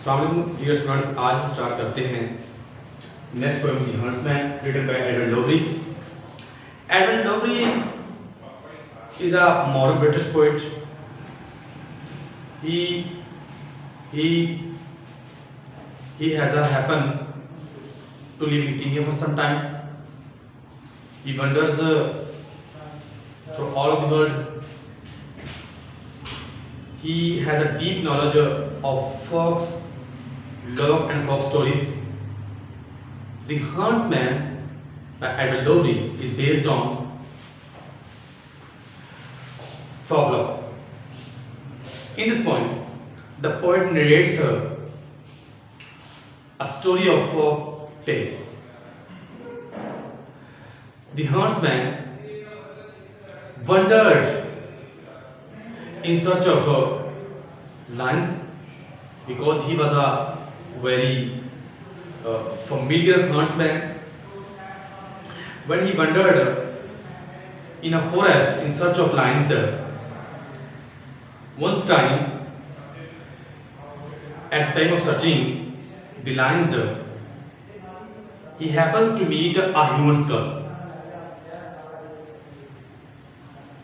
Dear students, आज हम start करते हैं next poem the huntsman written by Edward लोवरी। Edward लोवरी is a modern British poet. He he he has a happen to live in India for some time. He wanders through all of the world. He has a deep knowledge of folks, love and folk stories. The Huntsman by Edward Lowery is based on folklore. In this poem, the poet narrates a story of folk tales. The huntsman wandered in search of lions because he was a very familiar huntsman. When he wandered in a forest in search of lions, once time, at the time of searching the lions, he happens to meet a human skull.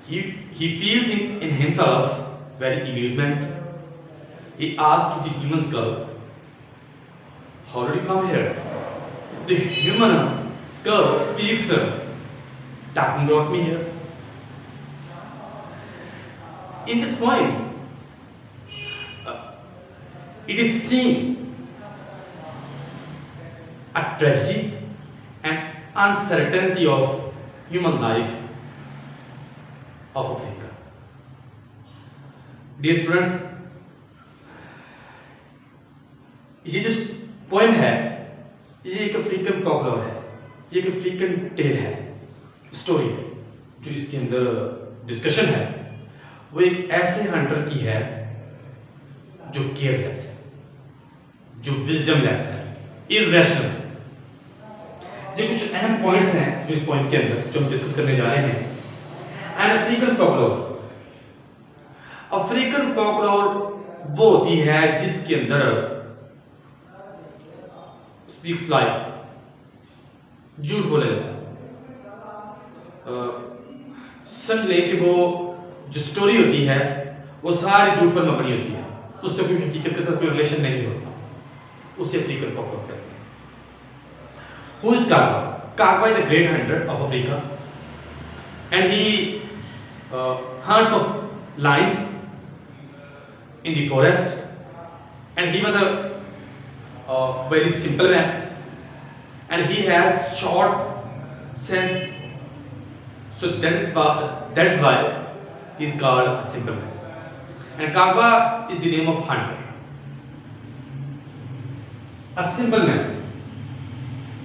He feels in himself very amusement. He asks to the human skull, "How did you come here?" The human skull speaks, "Takum brought me here." In this poem, it is seen a tragedy and uncertainty of human life of Africa. Dear students, ये जो poem है, ये एक African folklore है, ये एक African tell है, story है। जो इसके अंदर डिस्कशन है वो एक ऐसे हंटर की है जो केयरलेस है, जो विजडमलेस है, इररेशनल है। ये कुछ अहम पॉइंट्स हैं जो इस पॉइंट के अंदर जो हम डिस्कस करने जा रहे हैं। An African folklore, African folklore वो होती है जिसके अंदर स्पीक्स लाइक, झूठ बोले जाता है। समझ लें कि वो जो स्टोरी होती है वो सारी झूठ पर मबनी होती है, उससे कोई हकीकत के साथ कोई रिलेशन नहीं होता, उसे अफ्रीकन फॉकलोर कहते हैं। Who is Kagwa? Kagwa is the great hunter of Africa and he hunts of lions in the forest, and he was a very simple man, and he has short sense, so that is why he is called a simple man. And Kagwa is the name of hunter, a simple man.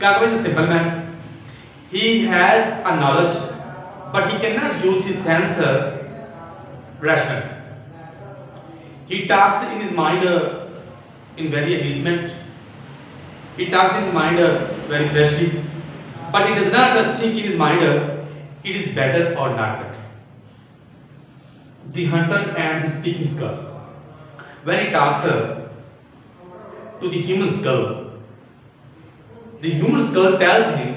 Kagwa is a simple man. He has a knowledge, but he cannot use his sense rationally. He talks in his mind in very amusement. He talks in his mind very freshly, but he does not think in his mind it is better or not better. The hunter and the speaking skull. When he talks to the human skull, the human skull tells him,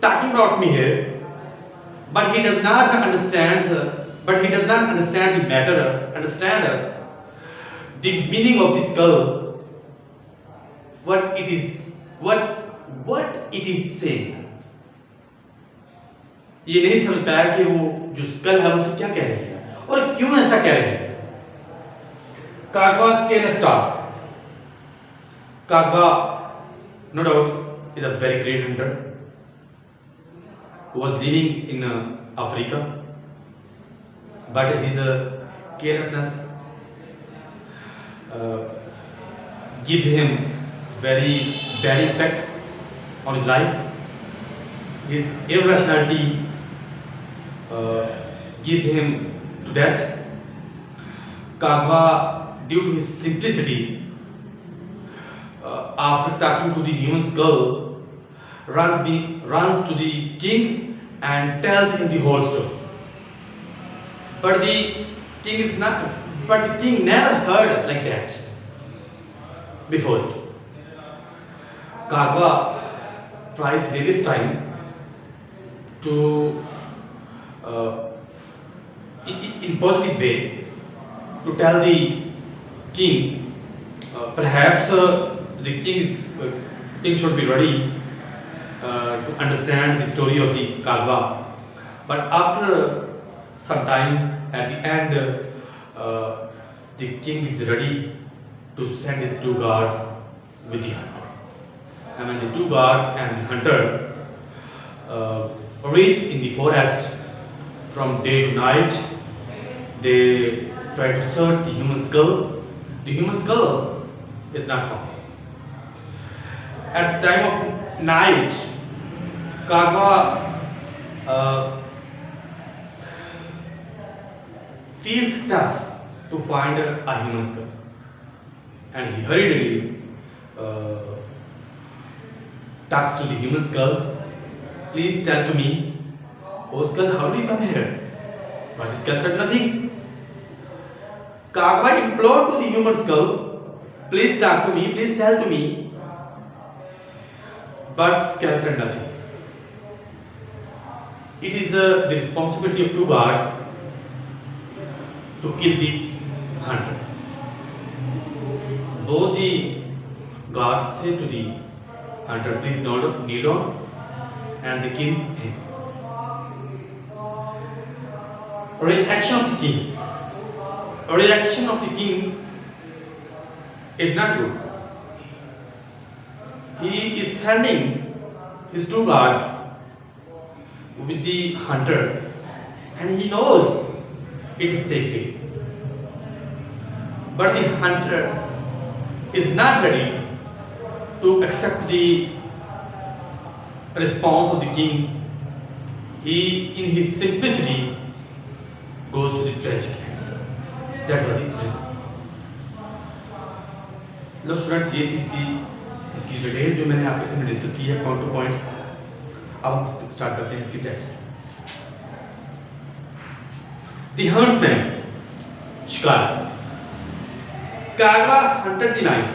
"Talking brought me here," but he does not understand the matter, understand the meaning of the skull, what it is saying. ये नहीं समझ पाया कि वो जो school है उसे क्या कह रही है और क्यों ऐसा कह रही है। Kagwa scale star. Kagwa, no doubt, is a very great hunter who was living in Africa, but his carelessness gives him very bad impact on his life. His irrationality gives him to death. Kagwa, due to his simplicity, after talking to the human skull, runs to the king and tells him the whole story. But the king is not, but the king never heard like that before it. Kagwa tries various time to in positive way to tell the king, perhaps the king should be ready to understand the story of the Kagwa. But after some time, at the end, the king is ready to send his two guards with the hunter. And when the two guards and the hunter reach in the forest from day to night, they try to search the human skull. The human skull is not found. At the time of night, Kagwa feels success to find a human skull, and he hurriedly talks to the human skull. Please tell to me, oh skull, how do you come here? But the skull said nothing. Kagwa implored to the human skull, please talk to me, please tell to me. But skull said nothing. It is the responsibility of two guards to kill the hunter. Both the guards say to the hunter, please kneel down, and they kill him. Reaction of the king. Reaction of the king is not good. He is sending his two guards with the hunter, and he knows it is taken. But the hunter is not ready to accept the response of the king. He, in his simplicity, goes to the tragic end. That was the result. Low students, ये थी इसकी detail जो मैंने आपके सामने discuss की है, point two points. अब हम स्टार्ट करते हैं इसकी टेस्ट। द हंट्समैन, शिकारी। कागवा हंटर द लायन।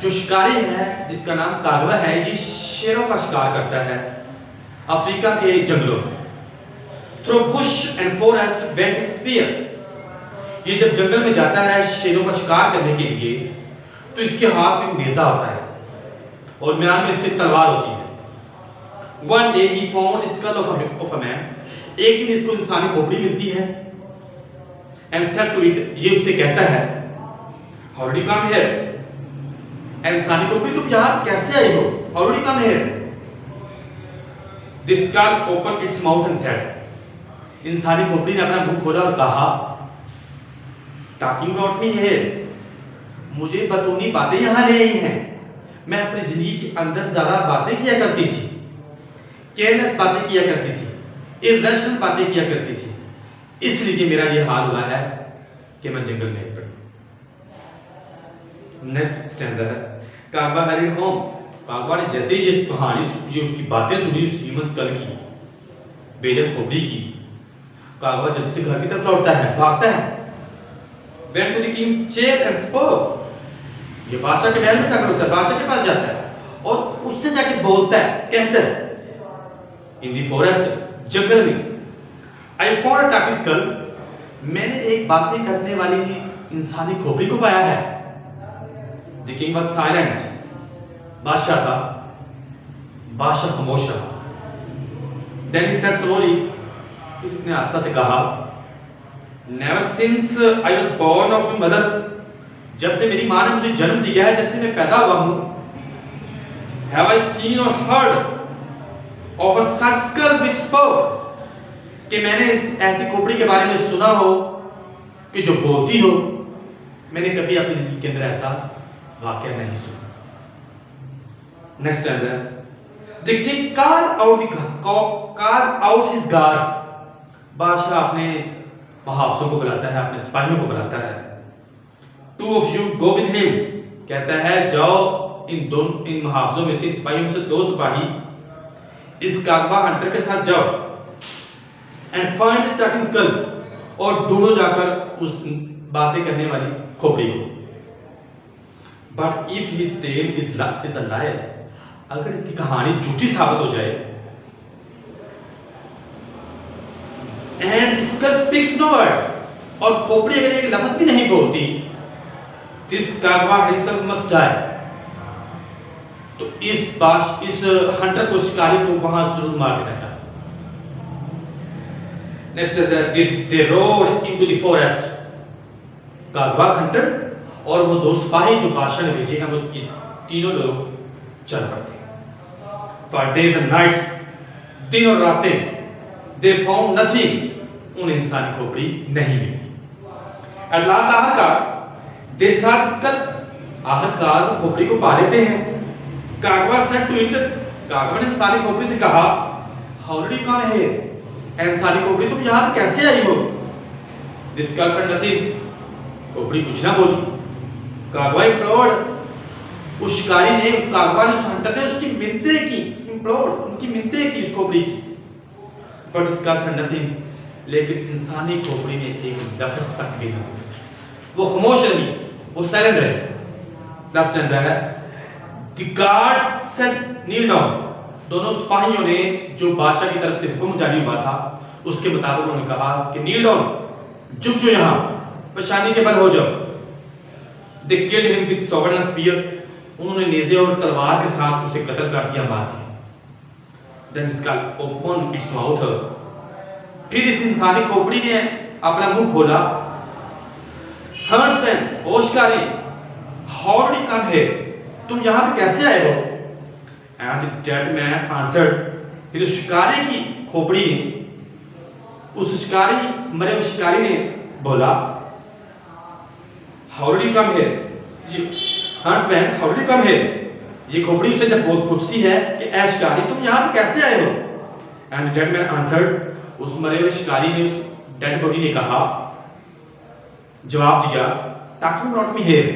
जो शिकारी है जिसका नाम कागवा है, ये शेरों का शिकार करता है अफ्रीका के जंगलों में। Through bush and forest went his spear. ये जब जंगल में जाता है शेरों का शिकार करने के लिए, तो इसके हाथ में नेजा होता है और म्यान में इसकी तलवार होती है। One day he found skull of a man. एक दिन इसको इंसानी खोपड़ी मिलती है। एंड सेड टू इट, ये उससे कहता है, how did you come here? इंसानी खोपड़ी, तुम यहाँ कैसे आई हो? How did you come here? The skull open its mouth and said. इंसानी खोपड़ी ने अपना मुंह खोला और कहा, टॉकिंग अबाउट मी हियर, मुझे बतौनी बातें यहाँ ले आई हैं। मैं अपनी जिंदगी के अंदर ज्यादा बातें किया करती थी, केयरलेस बातें किया करती थी, इर्रेशनल बातें किया करती थी, इसलिए कि मेरा ये हाल हुआ है कि मैं जंगल में पड़ा। नेक्स्ट स्टैंडा है, कागवा हरिड होम। कागवा ने जैसे ही ये कहानी, ये उसकी बातें सुनी उस ह्यूमन स्कल की, बेजन खोपड़ी की, कागवा जल्दी से घर की तरफ लौटता है, भागता है। Went to the king chair and spoke. ये बादशाह के महल में जाकर होता है, बादशाह के पास जाता है और उससे जाके बोलता है, कहता है, इन दी फॉरेस्ट, जंगल में, I found a talking skull, मैंने एक बातें करने वाली इंसानी खोपड़ी को पाया है। The king was silent. बादशाह था, बादशाह खामोश रहा। देन ही सेड स्लोली, फिर इसने आस्था से कहा, Never since I was born of my mother, जब से मेरी माँ ने मुझे जन्म दिया है, जब से मैं पैदा हुआ हूँ, have I seen or heard of a such skull which spoke, कि मैंने इस ऐसी खोपड़ी के बारे में सुना हो कि जो बोलती हो। मैंने कभी अपनी जिंदगी के अंदर ऐसा वाकया नहीं सुना। नेक्स्ट है, the king called out his guards। बादशाह अपने महावसों को बुलाता है, अपने सिपाहियों को बुलाता है। Two of you go with him, कहता है जाओ इन महावसों में से, सिपाहियों में से 2 सिपाही इस कागवा हंटर के साथ जाओ। And find the talking skull, और ढूंढो जाकर उस बातें करने वाली खोपड़ी को। But if his tale is a liar, अगर इसकी कहानी झूठी साबित हो जाए, and skull speaks no word, और खोपड़ी अगर एक लफ्ज भी नहीं बोलती, this Kagwa himself must die, तो इस हंटर को, शिकारी को वहां जरूर मार देना चाहिए। Next they rode into the forest, Kagwa, hunter और वो दो सिपाही जो बादशाह ने भेजे हैं, वो तीनों लोग चल पड़ते हैं। फॉर डेज एंड नाइट्स, दिन और रातें, दे फाउंड नथिंग, उन्हें इंसानी खोपड़ी नहीं मिली। एट लास्ट आखिरकार दे साथ स्कल, आखिरकार खोपड़ी को पा लेते हैं। कागवा सेड टू इट, कागवा ने इंसानी खोपड़ी से कहा, how did you come here, इंसानी खोपड़ी तुम यहाँ कैसे आई हो? दिस गर्ल सेड नथिंग, खोपड़ी कुछ ना बोली। कागवा इम्प्लोर्ड, उस शिकारी ने, उस कागवा ने, उस हंटर ने उसकी मिन्नतें की, इम्प्लोर्ड, उनकी मिन्नतें की उस खोपड़ी की। But this girl said nothing, लेकिन इंसानी खोपड़ी ने एक लफ्ज तक भी ना बोला, वो खामोश रही, वो साइलेंट रहे। लास्ट स्टैंजा है, the guards said kneel down, दोनों सिपाहियों ने, जो बादशाह की तरफ से हुक्म जारी हुआ था, उसके मुताबिक उन्होंने कहा कि नील डाउन, झुक जाओ, यहाँ पेशानी के बल हो जाओ। They killed him with sword and spear, उन्होंने नेज़े और तलवार के साथ उसे कत्ल कर दिया, मार दिया। Then skull open its mouth, फिर इस इंसानी खोपड़ी ने अपना मुंह खोला। हर्ट्समैन, ओ शिकारी, how did you come here, तुम यहाँ पे कैसे आए हो? And the dead man answered, फिर उस शिकारी की खोपड़ी ने, उस शिकारी, मरे हुए शिकारी ने बोला, how did you come here, herdsmen how did you come here. ये खोपड़ी उसे जब पूछती है कि ऐ शिकारी तुम यहाँ पे कैसे आए हो? And the dead man answered, उस मरे हुए शिकारी ने, उस डेड बॉडी ने कहा, जवाब दिया, टाकिंग ब्रॉट मी हियर,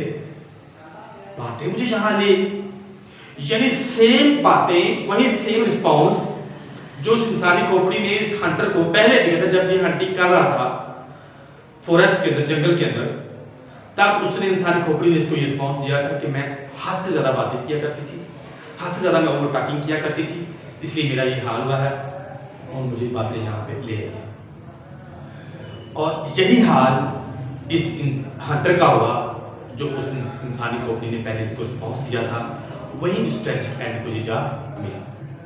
बातें मुझे यहाँ ले। यानी सेम बातें, वही सेम रिस्पॉन्स जो उस इंसानी खोपड़ी ने इस हंटर को पहले दिया था जब ये हंटिंग कर रहा था फॉरेस्ट के अंदर, जंगल के अंदर, तब उसने, इंसानी खोपड़ी ने इसको ये रिस्पॉन्स दिया था कि मैं हद से ज्यादा बातें किया करती थी, हद से ज्यादा मैं ओवर टॉकिंग किया करती थी, इसलिए मेरा ये हाल हुआ है और मुझे बातें यहाँ पे ले आई। और यही हाल इस हंटर का हुआ जो उस इंसानी खोपड़ी ने पहले इसको रिस्पॉन्स दिया था, वही इस ट्रेजिक एंड को जीजा मिला।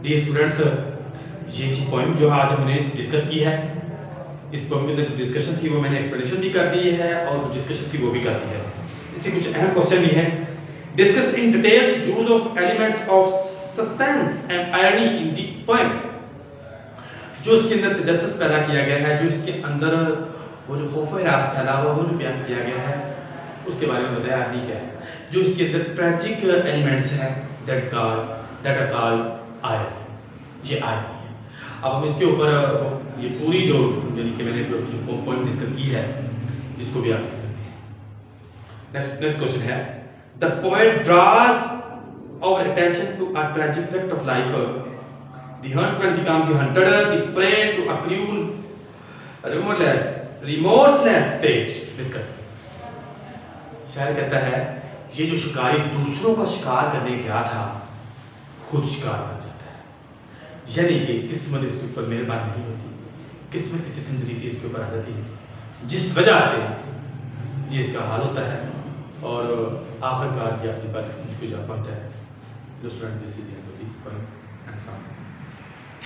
डियर स्टूडेंट्स, ये थी पॉइंट जो आज हमने डिस्कस की है। इस पॉइंट के अंदर जो डिस्कशन थी वो मैंने एक्सप्लेनेशन भी कर दी है और जो डिस्कशन थी वो भी कर दी है। इससे कुछ अहम क्वेश्चन भी हैं। Discuss in detail the use of elements of suspense and irony in the poem, जो इसके अंदर तजस्सुस पैदा किया गया है, जो इसके अंदर वो जो खौफ हिरास फैला हुआ, वो जो बयान किया गया है, उसके बारे में बताया नहीं क्या है। जो इसके अंदर ट्रेजिक एलिमेंट्स हैं, दैट आर कॉल्ड आयरन, ये आयरन है। अब हम इसके ऊपर ये पूरी जो, यानी कि मैंने जो पॉइंट डिस्कस की है, इसको भी आप लिख सकते हैं। नेक्स्ट क्वेश्चन है, the poet draws our attention to a tragic fact of life, the huntsman becomes the hunted, the prey to a cruel remorseless fate. Discuss. शायर कहता है, ये जो शिकारी दूसरों का शिकार करने गया था, खुद शिकार बन जाता है। यानी कि किस्मत इसके ऊपर मेहरबान नहीं होती, किस्मत किसी तंजरीफी इसके ऊपर आ जाती है, जिस वजह से ये इसका हाल होता है और आखिरकार ये अपनी बात को जा पाता है।